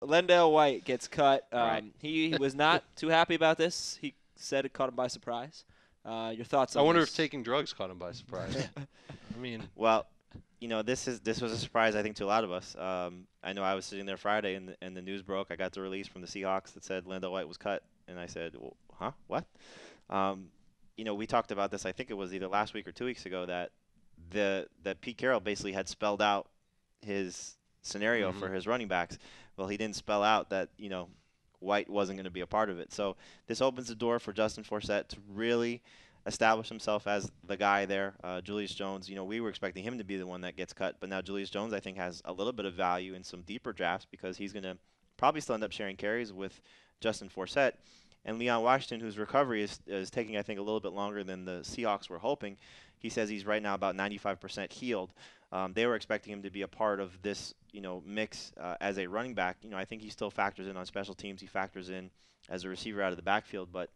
LenDale White gets cut. Right. He was not too happy about this. He said it caught him by surprise. Your thoughts I on wonder if this? taking drugs caught him by surprise. I mean, Well, this was a surprise I think to a lot of us. I know I was sitting there Friday and the news broke. I got the release from the Seahawks that said LenDale White was cut, and I said, well, huh, what? Um, we talked about this. I think it was either last week or 2 weeks ago that that Pete Carroll basically had spelled out his scenario for his running backs. Well, he didn't spell out that White wasn't going to be a part of it. So this opens the door for Justin Forsett to really establish himself as the guy there. Julius Jones, we were expecting him to be the one that gets cut, but now Julius Jones, I think, has a little bit of value in some deeper drafts because he's going to probably still end up sharing carries with Justin Forsett. And Leon Washington, whose recovery is taking, I think, a little bit longer than the Seahawks were hoping. He says he's right now about 95% healed. They were expecting him to be a part of this, mix as a running back. I think he still factors in on special teams. He factors in as a receiver out of the backfield. But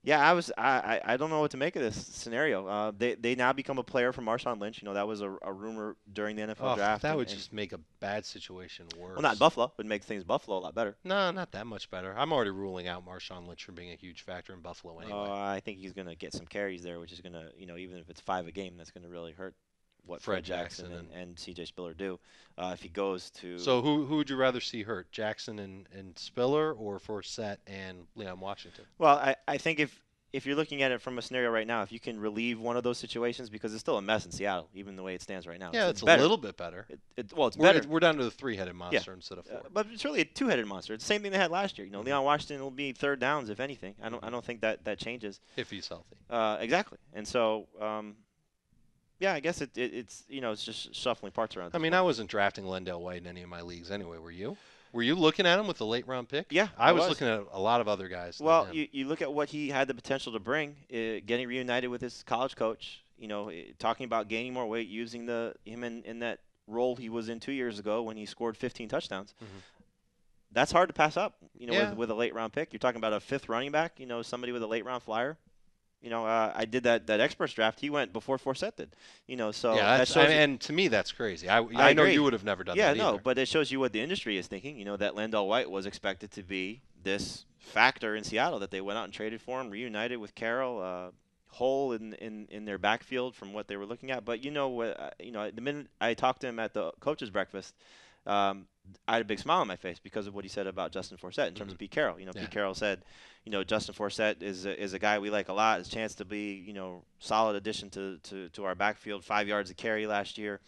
yeah, I don't know what to make of this scenario. They now become a player for Marshawn Lynch. That was a rumor during the NFL draft. that would just make a bad situation worse. Well, not Buffalo. Would make things Buffalo a lot better. No, not that much better. I'm already ruling out Marshawn Lynch from being a huge factor in Buffalo anyway. I think he's going to get some carries there, which is going to, even if it's 5 a game, that's going to really hurt what Fred Fred Jackson and C.J. Spiller do if he goes to. So who would you rather see hurt, Jackson and Spiller, or Forsett and Leon Washington? Well, I think if you're looking at it from a scenario right now, if you can relieve one of those situations, because it's still a mess in Seattle, even the way it stands right now. Yeah, it's a better. little bit better. It's We're, better. we're down to the three-headed monster instead of four. But it's really a two-headed monster. It's the same thing they had last year. Leon Washington will be third downs if anything. I don't think that changes. If he's healthy. Exactly. And so. Yeah, I guess it's it's just shuffling parts around. I mean, I wasn't drafting LenDale White in any of my leagues anyway. Were you? Were you looking at him with the late round pick? Yeah, I was looking at a lot of other guys. Well, you look at what he had the potential to bring, getting reunited with his college coach. Talking about gaining more weight, using him in that role he was in 2 years ago when he scored 15 touchdowns. Mm-hmm. That's hard to pass up. With a late round pick. You're talking about a fifth running back. Somebody with a late round flyer. I did that experts draft. He went before Forsett did. So yeah, that shows and to me that's crazy. I know agree. you would have never done that. Yeah, either. no, but it shows you what the industry is thinking. That LenDale White was expected to be this factor in Seattle that they went out and traded for him, reunited with Carroll, whole in their backfield from what they were looking at. But the minute I talked to him at the coaches' breakfast. I had a big smile on my face because of what he said about Justin Forsett in terms of Pete Carroll. Pete Carroll said, Justin Forsett is a guy we like a lot. His chance to be, solid addition to our backfield, 5 yards a carry last year.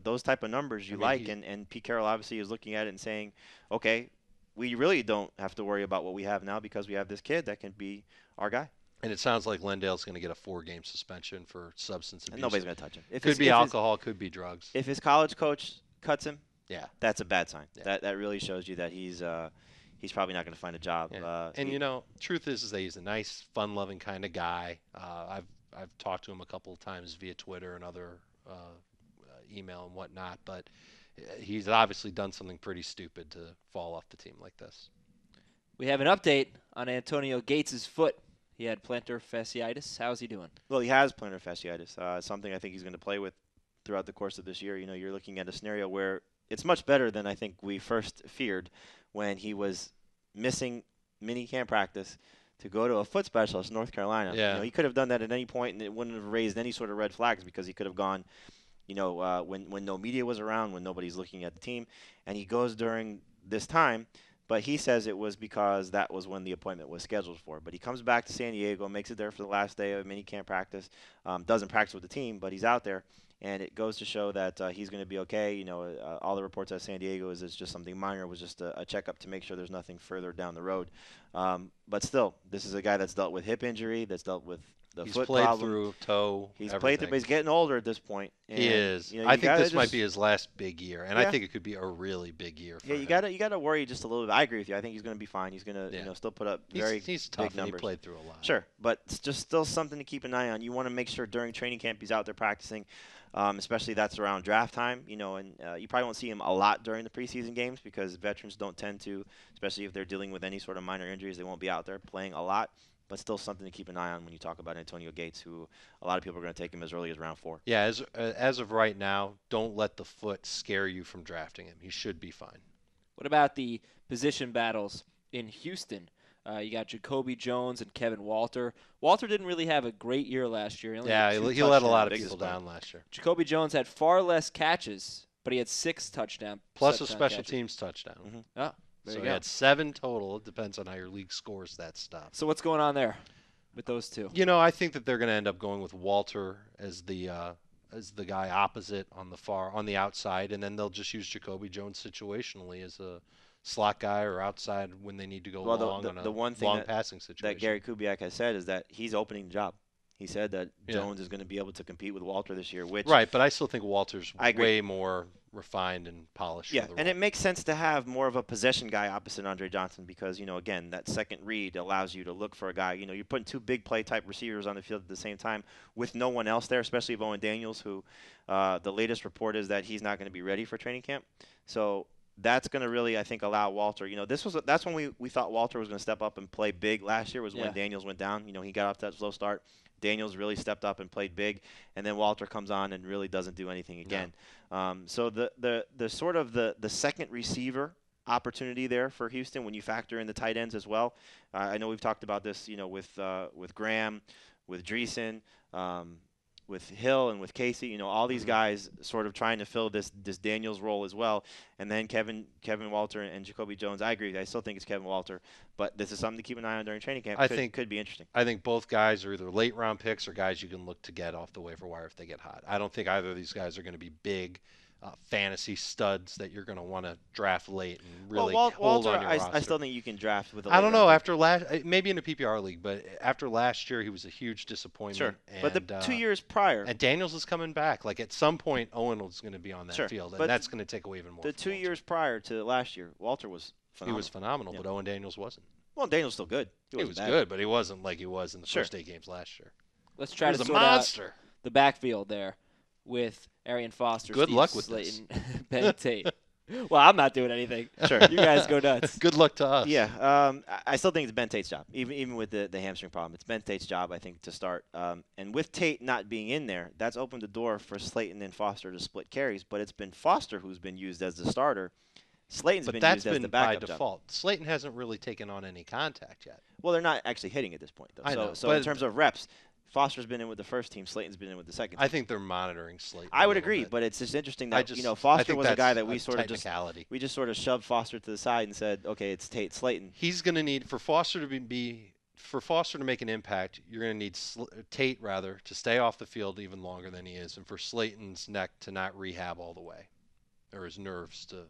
Those type of numbers you like. And Pete Carroll obviously is looking at it and saying, okay, we really don't have to worry about what we have now because we have this kid that can be our guy. And it sounds like LenDale's going to get a 4-game suspension for substance abuse. And nobody's going to touch him. Could be alcohol, could be drugs. If his college coach cuts him, yeah, that's a bad sign. Yeah. That really shows you that he's probably not going to find a job. Yeah. And truth is that he's a nice, fun-loving kind of guy. I've talked to him a couple of times via Twitter and other email and whatnot, but he's obviously done something pretty stupid to fall off the team like this. We have an update on Antonio Gates' foot. He had plantar fasciitis. How's he doing? Well, he has plantar fasciitis. Something I think he's going to play with throughout the course of this year. You're looking at a scenario where it's much better than I think we first feared when he was missing mini camp practice to go to a foot specialist in North Carolina. Yeah. He could have done that at any point, and it wouldn't have raised any sort of red flags because he could have gone, when no media was around, when nobody's looking at the team, and he goes during this time. But he says it was because that was when the appointment was scheduled for. But he comes back to San Diego, makes it there for the last day of mini camp practice, doesn't practice with the team, but he's out there. And it goes to show that he's going to be okay. All the reports out of San Diego is it's just something minor. It was just a checkup to make sure there's nothing further down the road. But still, this is a guy that's dealt with hip injury, that's dealt with the foot problem. He's played through toe. He's everything. played through, but he's getting older at this point. And, he is. I think this might be his last big year, and I think it could be a really big year for him. You gotta worry just a little bit. I agree with you. I think he's going to be fine. He's going to still put up he's tough, big numbers. He played through a lot. Sure, but it's just still something to keep an eye on. You want to make sure during training camp he's out there practicing. Especially that's around draft time, and you probably won't see him a lot during the preseason games because veterans don't tend to, especially if they're dealing with any sort of minor injuries, they won't be out there playing a lot. But still something to keep an eye on when you talk about Antonio Gates, who a lot of people are going to take him as early as round 4. Yeah, as of right now, don't let the foot scare you from drafting him. He should be fine. What about the position battles in Houston? You got Jacoby Jones and Kevin Walter. Walter didn't really have a great year last year. He only had 2 he let a lot of big people display. down last year. Jacoby Jones had far less catches, but he had 6 touchdowns. Plus a special teams touchdown. Oh, there So you he go. had 7 total. It depends on how your league scores that stuff. So what's going on there with those two? You know, I think that they're going to end up going with Walter as the guy opposite on the outside, and then they'll just use Jacoby Jones situationally as a slot guy or outside when they need to go long on the one thing long passing situation. that Gary Kubiak has said is that he's opening the job. He said that Jones is going to be able to compete with Walter this year, which right, but I still think Walter's I agree. way more refined and polished. Yeah, for the and role. it makes sense to have more of a possession guy opposite Andre Johnson because, again, that second read allows you to look for a guy. You're putting 2 big play type receivers on the field at the same time with no one else there, especially Owen Daniels, who the latest report is that he's not going to be ready for training camp. So that's going to really, I think, allow Walter. That's when we thought Walter was going to step up and play big last year was when Daniels went down. He got off that slow start. Daniels really stepped up and played big, and then Walter comes on and really doesn't do anything again. No. So the sort of the second receiver opportunity there for Houston when you factor in the tight ends as well. I know we've talked about this, with Graham, with Dreesen, with Hill and with Casey, all these guys sort of trying to fill this Daniels role as well. And then Kevin Walter and Jacoby Jones. I agree. I still think it's Kevin Walter, but this is something to keep an eye on during training camp. Could be interesting. I think both guys are either late round picks or guys you can look to get off the waiver wire if they get hot. I don't think either of these guys are going to be big fantasy studs that you're going to want to draft late and really hold Walter, on your roster. I still think you can draft with. I don't know after maybe in a PPR league, but after last year he was a huge disappointment. Sure, and, but the 2 years prior, and Daniels is coming back. Like at some point, Owen was going to be on that field, and that's going to take away even more. The 2 years prior to last year, Walter was phenomenal. He was phenomenal, but Owen Daniels wasn't. Well, Daniels still good. He was good, but he wasn't like he was in the first 8 games last year. Let's try to sort out the backfield there with Arian Foster, Good Steve luck with Slayton, Ben Tate. Well, I'm not doing anything. Sure. You guys go nuts. Good luck to us. Yeah, I still think it's Ben Tate's job, even with the hamstring problem. It's Ben Tate's job, I think, to start. And with Tate not being in there, that's opened the door for Slayton and Foster to split carries. But it's been Foster who's been used as the starter. Slayton's been used as the backup by default. job. Slayton hasn't really taken on any contact yet. Well, they're not actually hitting at this point, though. I know, so in terms of reps, Foster's been in with the first team. Slayton's been in with the second team. I think they're monitoring Slayton. I would agree, but it's just interesting that Foster was a guy that we just sort of shoved Foster to the side and said, okay, it's Tate Slayton. He's going to need for Foster to make an impact. You're going to need Tate to stay off the field even longer than he is, and for Slayton's neck to not rehab all the way, or his nerves to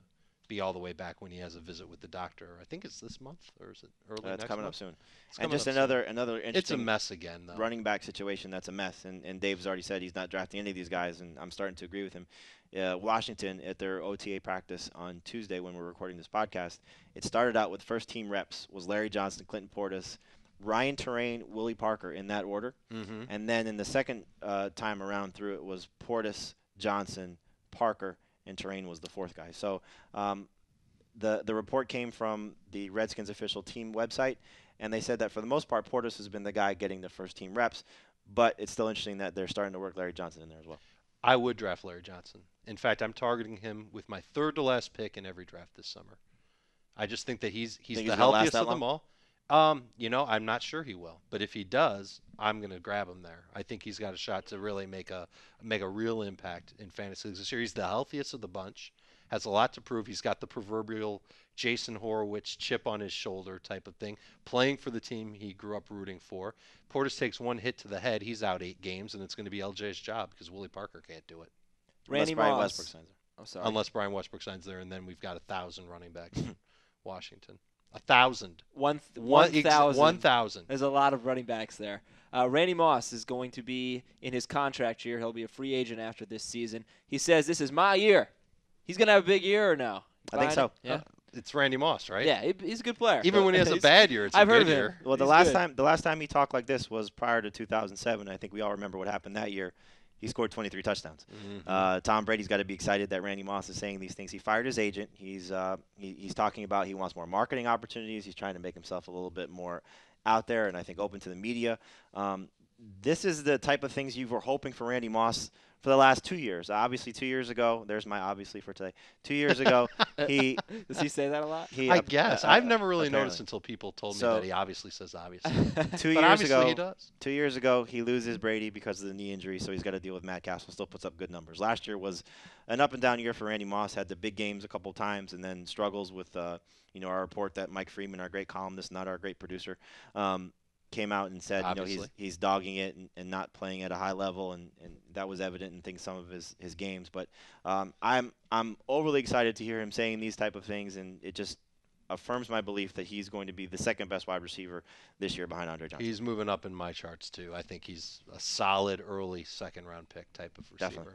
be all the way back when he has a visit with the doctor. I think it's this month, or is it early next month? It's coming up soon. And just another interesting. It's a mess again, though. Running back situation that's a mess, and Dave's already said he's not drafting any of these guys, and I'm starting to agree with him. Washington at their OTA practice on Tuesday when we're recording this podcast, it started out with first team reps was Larry Johnson, Clinton Portis, Ryan Terrain, Willie Parker in that order, and then in the second time around through it was Portis, Johnson, Parker, and Terrain was the fourth guy. So the report came from the Redskins official team website, and they said that for the most part, Portis has been the guy getting the first team reps, but it's still interesting that they're starting to work Larry Johnson in there as well. I would draft Larry Johnson. In fact, I'm targeting him with my third to last pick in every draft this summer. I just think that he's the healthiest of them all. I'm not sure he will, but if he does, I'm going to grab him there. I think he's got a shot to really make a real impact in fantasy this year. He's the healthiest of the bunch, has a lot to prove. He's got the proverbial Jason Horowitz chip on his shoulder type of thing, playing for the team he grew up rooting for. Portis takes one hit to the head. He's out 8 games, and it's going to be LJ's job because Willie Parker can't do it. Randy Brian Moss. Westbrook signs there. I'm sorry. Unless Brian Westbrook signs there, and then we've got 1,000 running backs in Washington. 1,000. 1,000. 1,000. There's a lot of running backs there. Randy Moss is going to be in his contract year. He'll be a free agent after this season. He says, this is my year. He's going to have a big year or no? I think so. Yeah. It's Randy Moss, right? Yeah, he's a good player. Even when he has a bad year, it's I've a heard good of him. year. Well, the last time he talked like this was prior to 2007. I think we all remember what happened that year. He scored 23 touchdowns. Tom Brady's got to be excited that Randy Moss is saying these things. He fired his agent. He's talking about he wants more marketing opportunities. He's trying to make himself a little bit more out there and I think open to the media. this is the type of things you were hoping for Randy Moss for the last 2 years. Obviously, 2 years ago, there's my obviously for today. 2 years ago, he Does he say that a lot? I guess. I've never really apparently. noticed until people told me So- that he obviously says obviously. 2 But years obviously ago, he does. 2 years ago, he loses Brady because of the knee injury, so he's got to deal with Matt Castle. Still puts up good numbers. Last year was an up and down year for Randy Moss. Had the big games a couple times, and then struggles with our report that Mike Freeman, our great columnist, not our great producer, came out and said he's dogging it and not playing at a high level, and that was evident in some of his games. But I'm overly excited to hear him saying these type of things, and it just affirms my belief that he's going to be the second best wide receiver this year behind Andre Johnson. He's moving up in my charts too. I think he's a solid early second round pick type of receiver. Definitely.